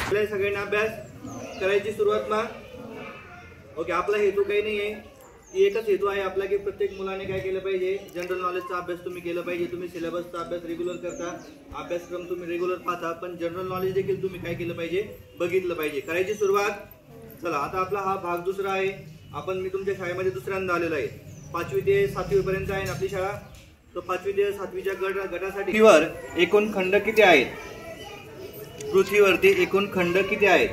सगळ्यांना अभ्यास करायची सुरुवात ना. ओके, आपला हेतू काही नाही आहे की एकच हेतू आहे आपला की प्रत्येक मुलाने काय केलं पाहिजे, जनरल नॉलेजचा अभ्यास तुम्ही केला पाहिजे. तुम्ही सिलेबसचा अभ्यास रेग्युलर करता, अभ्यासक्रम तुम्ही रेग्युलर पाहता, पण जनरल नॉलेज देखील तुम्ही काय केलं पाहिजे, बघितलं पाहिजे. करायची सुरुवात. चला, आता आपला हा भाग दुसरा आहे. मी तुमच्या शाळेमध्ये दुसऱ्यांदा आलेलो आहे. 5वी ते 7वी पर्यंत आहे आपली शाळा. तो 5वी ते 7वीच्या गटासाठी पृथ्वीवर एकूण खंड किती आहेत? पृथ्वीवरती एकूण खंड किती आहेत?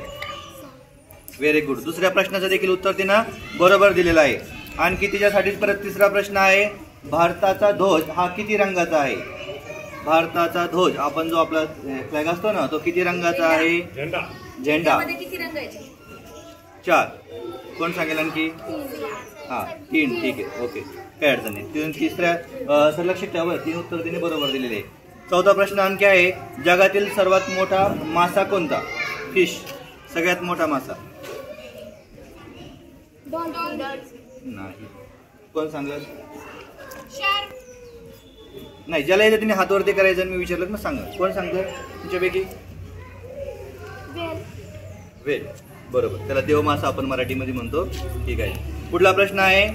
Very good. दुसऱ्या प्रश्नाचं देखील उत्तर तिनं बरोबर दिलेलं आहे. आणखी तिच्यासाठीच परत तिसरा प्रश्न आहे. भारताचा ध्वज हा किती रंगाचा आहे? भारताचा ध्वज, आपण जो आपला फ्लॅग असतो ना, तो किती रंगाचा आहे? झेंडा. किती रंगाचे? 4. कोण सांगेल आणखी? 3. ठीक आहे, ओके, काय अडचण नाही. तिसऱ्या लक्षात ठेवा, 3 उत्तर तिने बरोबर दिलेले आहे. चौथा प्रश्न आणखी आहे. जगातील सर्वात मोठा मासा कोणता? फिश. सगळ्यात मोठा मासा नाही. कोण सांगल? नाही, ज्याला येतं तिने हातवरती करायचं. मी विचारलं ना, सांगा कोण सांगतं तुमच्यापैकी? वेल. बरोबर, त्याला देवमासा आपण मराठीमध्ये म्हणतो. ठीक आहे. पुढला प्रश्न आहे.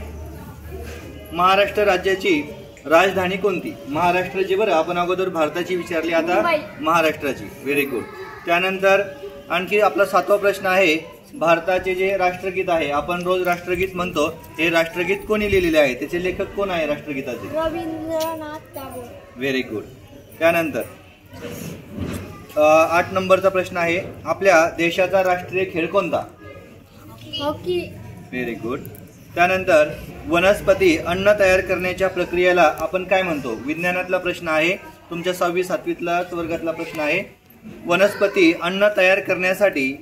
महाराष्ट्र राज्याची राजधानी कोणती? महाराष्ट्राची, बरं आपण अगोदर भारताची विचारली, आता महाराष्ट्राची. Very good. त्यानंतर आणखी आपला 7वा प्रश्न आहे. भारताचे जे राष्ट्रगीत आहे, आपण रोज राष्ट्रगीत म्हणतो, हे राष्ट्रगीत कोणी लिहिलेले आहे? त्याचे लेखक कोण आहे राष्ट्रगीताचे? रवींद्रनाथ टागोर. Very good. त्यानंतर 8 नंबरचा प्रश्न आहे. आपल्या देशाचा राष्ट्रीय खेळ कोणता? हॉकी. Very good. त्यानंतर वनस्पती अन्न तयार करण्याच्या प्रक्रियेला आपण काय म्हणतो? विज्ञानातला प्रश्न आहे, तुमच्या 6वी 7वीतला वर्गातला प्रश्न आहे. वनस्पती अन्न तयार करण्यासाठी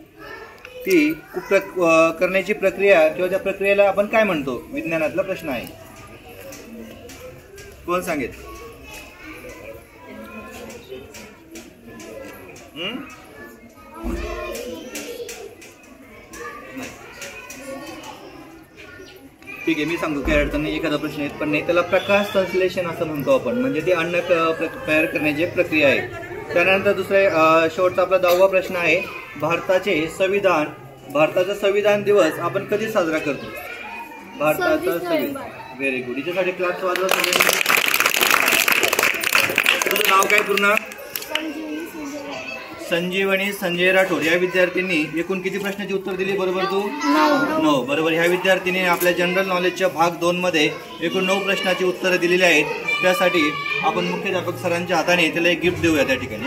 ती करण्याची प्रक्रिया किंवा त्या प्रक्रियेला आपण काय म्हणतो? विज्ञानातला प्रश्न आहे. कोण सांगेल? ठीक आहे, मी सांगतो, काही अडचण नाही. एखादा प्रश्न येत पण नाही. त्याला प्रकाश संश्लेषण असं म्हणतो आपण, म्हणजे ते अन्न तयार करण्याची प्रक्रिया आहे. त्यानंतर दुसरा शेवटचा आपला 10वा प्रश्न आहे. भारताचा संविधान दिवस आपण कधी साजरा करतो? भारताचा संविधान. Very good. याच्यासाठी क्लास वाजवा सगळ्यांनी. तुझं नाव काय पूर्ण? संजीवनी संजय राठोड. या विद्यार्थ्यांनी एकूण किती प्रश्नाची उत्तर दिली बरोबर? तू 9. बरोबर. ह्या विद्यार्थीने आपल्या जनरल नॉलेजच्या भाग 2 मध्ये एकूण 9 प्रश्नाची उत्तरं दिलेली आहेत. त्यासाठी आपण मुख्याध्यापक सरांच्या हाताने त्याला एक गिफ्ट देऊया त्या ठिकाणी.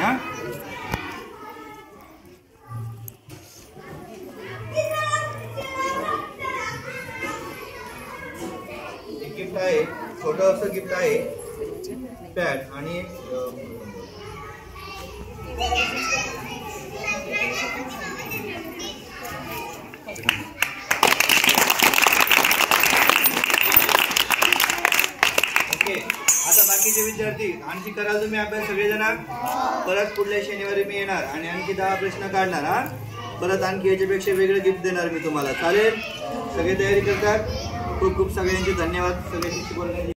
गिफ्ट आहे, छोटं असं गिफ्ट आहे, पॅड आणि ओके. आता बाकीचे विद्यार्थी आणखी कराल तुम्ही अभ्यास सगळेजण? परत पुढल्या शनिवारी मी येणार आणि आणखी 10 प्रश्न काढणार. परत आणखी याच्यापेक्षा वेगळं गिफ्ट देणार मी तुम्हाला. चालेल? सगळे तयारी करतात? खूप खूप सगळ्यांचे धन्यवाद. सगळ्यांची